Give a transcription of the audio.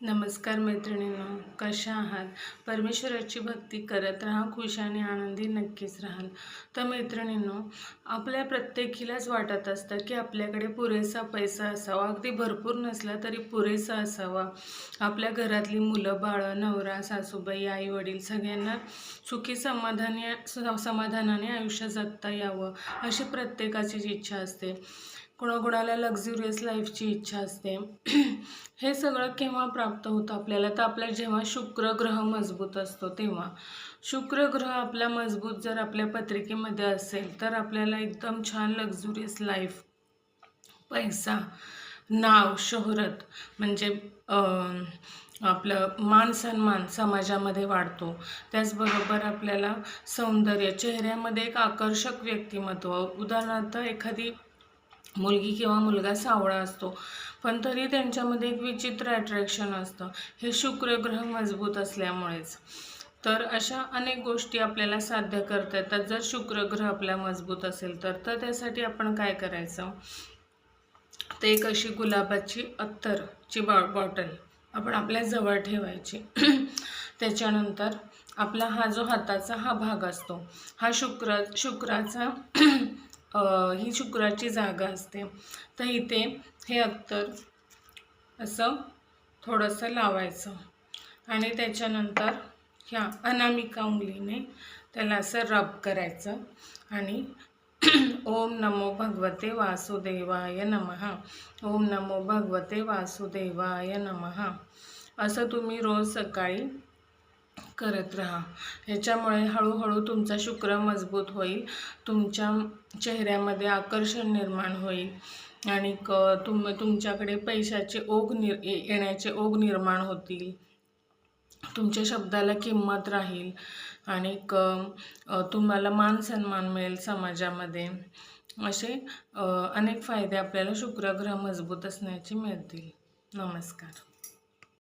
नमस्कार मैत्रिणींनो, कशा आहात? परमेश्वराची भक्ती करत राहा, खुश आणि आनंदी नक्कीच राहाल. तर मैत्रिणींनो, आपल्या प्रत्येकीलाच वाटत असतं की आपल्याकडे पुरेसा पैसा असावा, अगदी भरपूर नसला तरी पुरेसा असावा. आपल्या घरातली मुलं बाळं, नवरा सासूबाई, आई वडील सगळ्यांना सुखी समाधानाने आयुष्य जगता यावं अशी प्रत्येकाचीच इच्छा असते. कोणाकोणाला लक्झुरियस लाईफची इच्छा असते. हे सगळं केव्हा प्राप्त होतं आपल्याला? तर आपल्या जेव्हा शुक्र ग्रह मजबूत असतो तेव्हा. शुक्र ग्रह आपला मजबूत जर आपल्या पत्रिकेमध्ये असेल तर आपल्याला एकदम छान लक्झुरियस लाईफ, पैसा, नाव, शोहरत म्हणजे आपलं मान सन्मान समाजामध्ये वाढतो. त्याचबरोबर आपल्याला सौंदर्य, चेहऱ्यामध्ये एक आकर्षक व्यक्तिमत्व, उदाहरणार्थ एखादी मुलगी किंवा मुलगा सावळा असतो पण तरी त्यांच्यामध्ये एक विचित्र अट्रॅक्शन असतं, हे शुक्र ग्रह मजबूत असल्यामुळेच. तर अशा अनेक गोष्टी आपल्याला साध्य करता येतात जर शुक्र ग्रह आपला मजबूत असेल तर. त्यासाठी आपण काय करायचं, तर एक अशी गुलाबाची अत्तरची बॉटल आपण आपल्या जवळ ठेवायची. त्याच्यानंतर आपला हा जो हाताचा हा भाग असतो हा शुक्राचा ही शुक्राची जागा असते. तर इथे हे अत्तर असं थोडंसं लावायचं आणि त्याच्यानंतर ह्या अनामिका उंगलीने त्याला असं रब करायचं आणि ओम नमो भगवते वासुदेवाय नमः, ओम नमो भगवते वासुदेवाय नमः असं तुम्ही रोज सकाळी करत राहा. ह्याच्यामुळे हळूहळू तुमचा शुक्र मजबूत होईल, तुमच्या चेहऱ्यामध्ये आकर्षण निर्माण होईल आणि तुमच्याकडे पैशाचे येण्याचे ओघ निर्माण होतील. तुमच्या शब्दाला किंमत राहील आणि तुम्हाला मान सन्मान मिळेल समाजामध्ये. असे अनेक फायदे आपल्याला शुक्र ग्रह मजबूत असण्याचे मिळतील. नमस्कार.